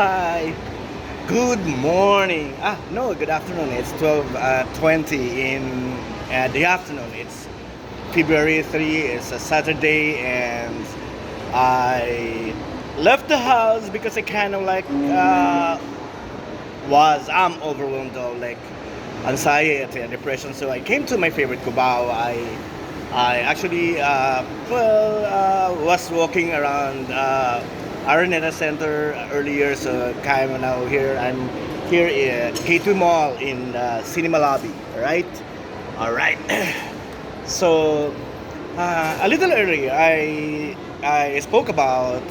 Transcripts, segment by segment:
Hi, good morning. No, good afternoon. It's 12:20 in the afternoon. It's February 3. It's a Saturday, and I left the house because I kind of I'm overwhelmed of anxiety and depression. So I came to my favorite Cubao. I actually was walking around Araneta Center earlier, so kind of now here I'm here at Gateway Mall in the cinema lobby. All right. So a little earlier, I spoke about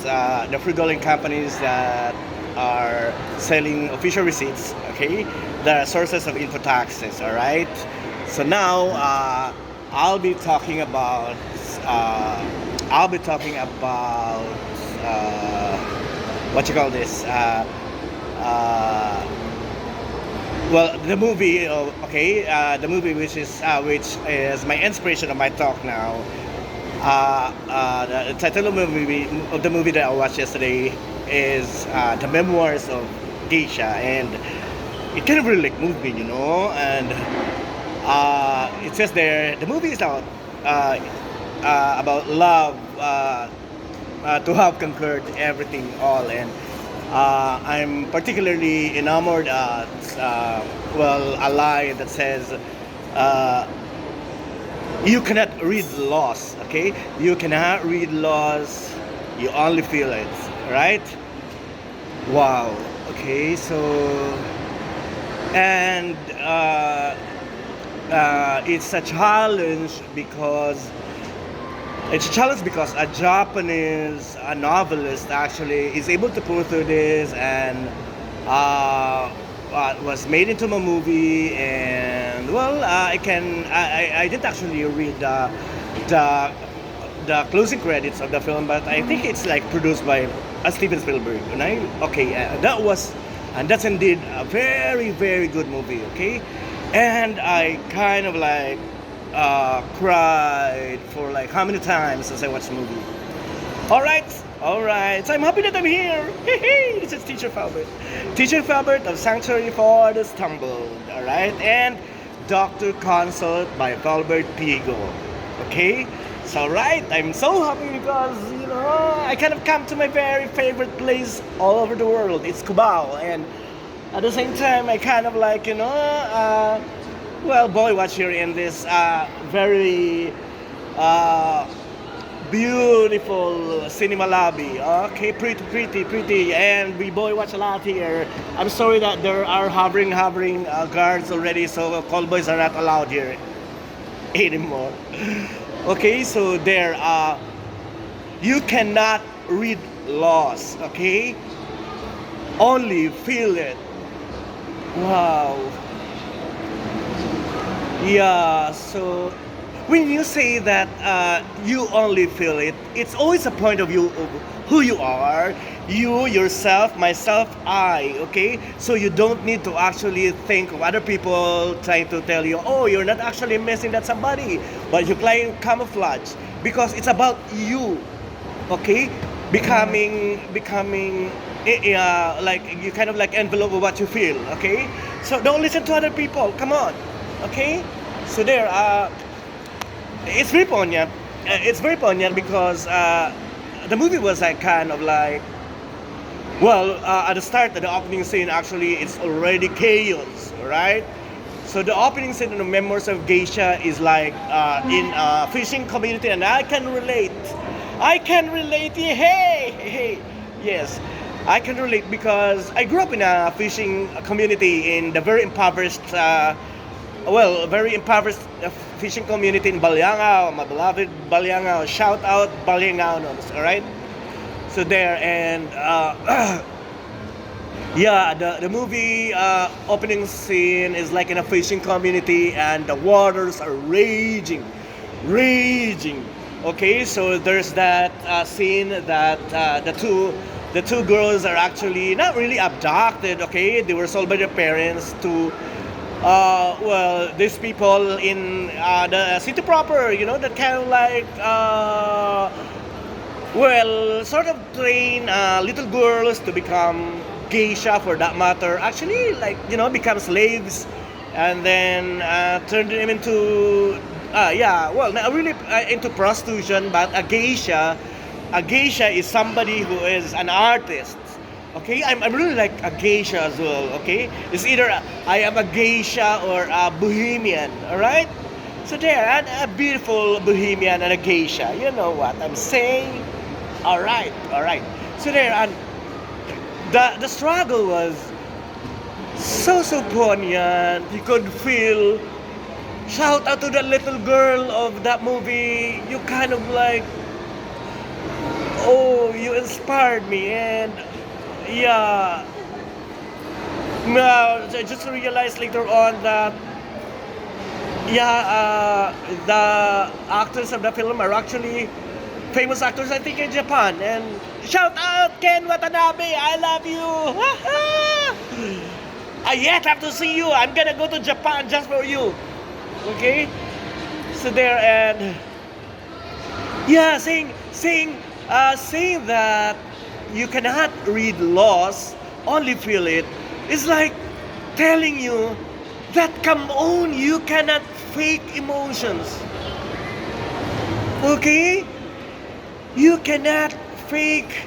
the frugal companies that are selling official receipts. Okay, the sources of info taxes. All right. So now I'll be talking about uh, I'll be talking about what you call this. Uh, well, the movie. The movie which is my inspiration of my talk now. The title of the movie that I watched yesterday is the memoirs of geisha, and it kind of really moved me, and it says there the movie is about love, to have conquered everything all, and I'm particularly enamored at a line that says uh, you cannot read loss. Okay, you cannot read loss, you only feel it, right? Wow. Okay, so and it's a challenge because a Japanese novelist actually is able to pull through this, and was made into a movie. And I didn't actually read the the closing credits of the film, but I think it's like produced by Steven Spielberg. And that's indeed a very very good movie. Okay, and I kind of cried for like how many times as I watched the movie. All right. So I'm happy that I'm here. Hey, this is Teacher Felbert of Sanctuary for the Stumbled. All right, and Doctor Consult by Felbert Pigo. Okay, so right, I'm so happy because I kind of come to my very favorite place all over the world. It's Cubao, and at the same time, I kind of boy, watch here in this very uh, beautiful cinema lobby. Okay, pretty, and we boy watch a lot here. I'm sorry that there are hovering guards already, so call boys are not allowed here anymore. Okay, so there, you cannot read laws. Okay, only feel it. Wow. Yeah, so when you say that you only feel it, it's always a point of view of who you are, you, yourself, myself, I, okay? So you don't need to actually think of other people trying to tell you, oh, you're not actually missing that somebody, but you play camouflage because it's about you, okay? Becoming like you kind of like envelope of what you feel, okay? So don't listen to other people, come on, okay? So there, it's very poignant. It's very poignant because the movie was at the start of the opening scene, actually, it's already chaos, right? So the opening scene in the Memoirs of Geisha is in a fishing community, and I can relate. Hey, yes, I can relate because I grew up in a fishing community in the very impoverished fishing community in Baliangao, my beloved Baliangao. Shout out Baliangaonos, all right? So there, and yeah, the movie opening scene is like in a fishing community, and the waters are raging. Okay, so there's that scene that the two girls are actually not really abducted. Okay, they were sold by their parents to these people in the city proper, that kind of sort of train little girls to become geisha for that matter, actually, like, become slaves, and then turned them into, yeah, well, not really into prostitution, but a geisha is somebody who is an artist. Okay, I'm really like a geisha as well. Okay, it's either I am a geisha or a bohemian. All right, so there, a beautiful bohemian and a geisha. You know what I'm saying? All right, all right. So there, and the struggle was so poignant. You could feel. Shout out to the little girl of that movie. You kind of like, oh, you inspired me, and yeah. Now, I just realized later on that, yeah, the actors of the film are actually famous actors, I think, in Japan. And shout out Ken Watanabe, I love you. I yet have to see you. I'm gonna go to Japan just for you. Okay, so there, and yeah, saying that you cannot read laws, only feel it. It's like telling you that, come on, you cannot fake emotions. Okay? You cannot fake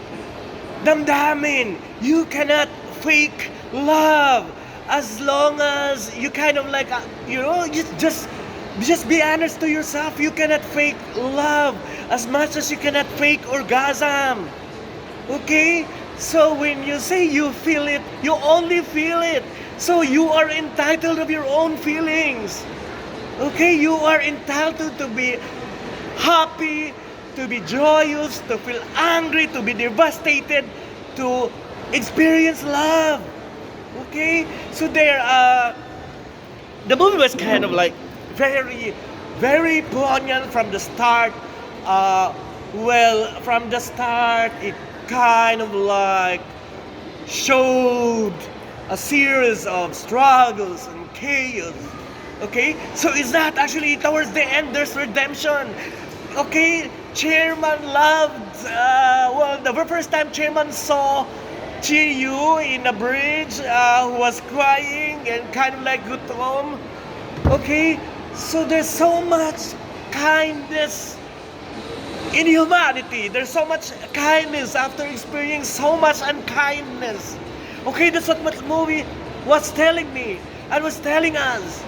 damdamin. You cannot fake love. As long as you kind of like, just be honest to yourself. You cannot fake love as much as you cannot fake orgasm. Okay? So when you say you feel it, you only feel it. So you are entitled of your own feelings. Okay? You are entitled to be happy, to be joyous, to feel angry, to be devastated, to experience love. Okay? So there, the movie was kind of like very poignant from the start. From the start, it kind of like showed a series of struggles and chaos. Okay, so is that actually towards the end there's redemption? Okay, Chairman loved. The very first time Chairman saw Chiyu in the bridge, who was crying and kind of like gutom. Okay, so there's so much kindness in humanity. There's so much kindness after experiencing so much unkindness. Okay, that's what the movie was telling me and was telling us.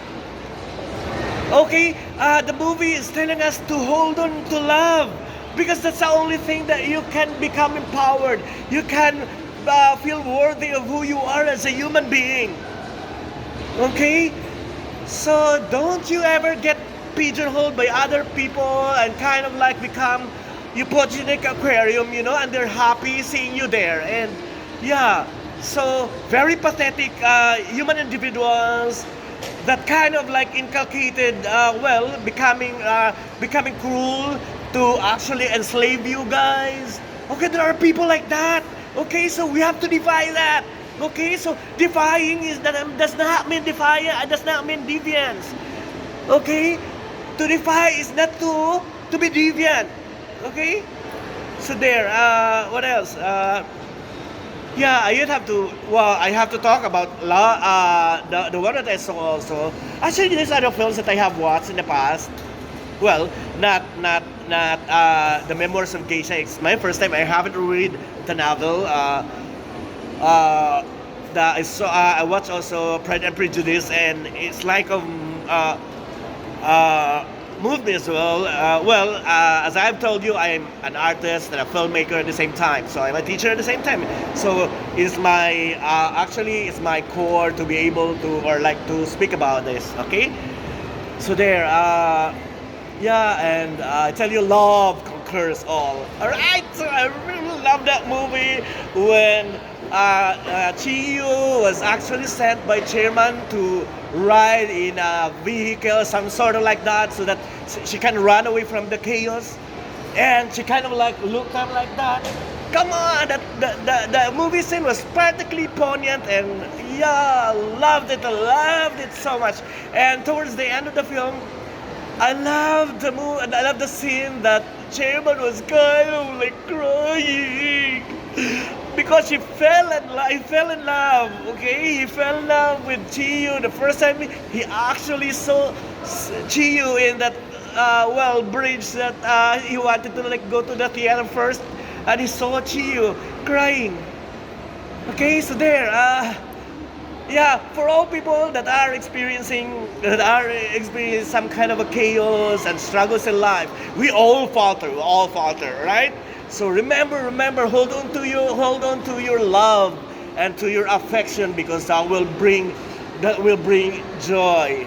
Okay, the movie is telling us to hold on to love, because that's the only thing that you can become empowered. You can feel worthy of who you are as a human being. Okay, so don't you ever get pigeonholed by other people and kind of like become eugenic aquarium, and they're happy seeing you there. And yeah, so very pathetic human individuals that kind of like inculcated, becoming cruel to actually enslave you guys. Okay, there are people like that. Okay, so we have to defy that. Okay, so defying does not mean deviance. Okay, to defy is not to be deviant. Okay, so there. What else? Yeah, I have to talk about the one that I saw also. Actually, there's other films that I have watched in the past. Well, not the Memoirs of Geisha. It's my first time. I haven't read the novel. I watched also Pride and Prejudice, and it's like moved me as well. As I've told you, I'm an artist and a filmmaker at the same time. So I'm a teacher at the same time. So it's my it's my core to be able to, or like to speak about this. Okay. So there. And I tell you, love conquers all. All right. So I really love that movie when Chiyu was actually sent by Chairman to ride in a vehicle, some sort of like that, so that she can run away from the chaos. And she kind of like looked up like that. Come on, the movie scene was practically poignant, and yeah, loved it so much. And towards the end of the film, I loved the movie, and I loved the scene that Chairman was kind of like crying. because he fell in love. Okay, he fell in love with Chiyu. The first time he actually saw Chiyu in that bridge that he wanted to like go to the theater first, and he saw Chiyu crying. Okay, so there. Yeah, for all people that are experiencing some kind of a chaos and struggles in life, we all falter, right? So remember, hold on to your love and to your affection, because that will bring joy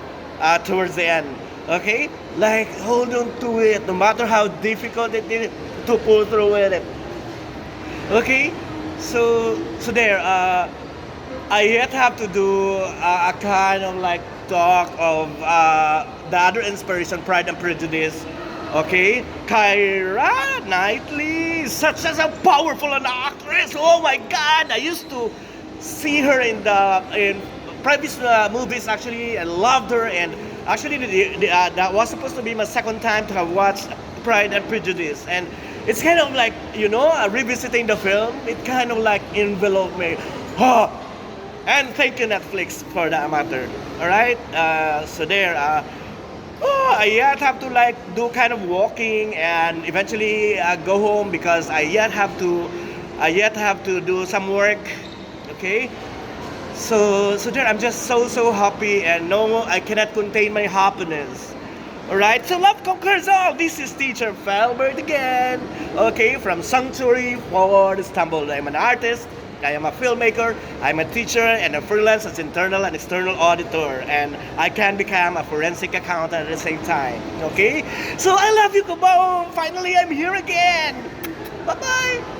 towards the end. Okay, like hold on to it, no matter how difficult it is to pull through with it. Okay, so there. I yet have to do a kind of like talk of the other inspiration, Pride and Prejudice. Okay, Kyra Knightley, such as a powerful an actress. Oh my God, I used to see her in previous movies actually, and loved her. And actually, that was supposed to be my second time to have watched Pride and Prejudice, and it's kind of like revisiting the film. It kind of like enveloped me. Oh, and thank you Netflix for that matter. All right. So there. I yet have to like do kind of walking and eventually go home because I yet have to do some work. Okay. So there. I'm just so happy, and no, I cannot contain my happiness. All right. So love conquers all. This is teacher Felbert again. Okay, from Sanctuary for Istanbul. I'm an artist. I am a filmmaker, I'm a teacher, and a freelance as internal and external auditor. And I can become a forensic accountant at the same time. Okay? So I love you, Kabong! Finally, I'm here again! Bye-bye!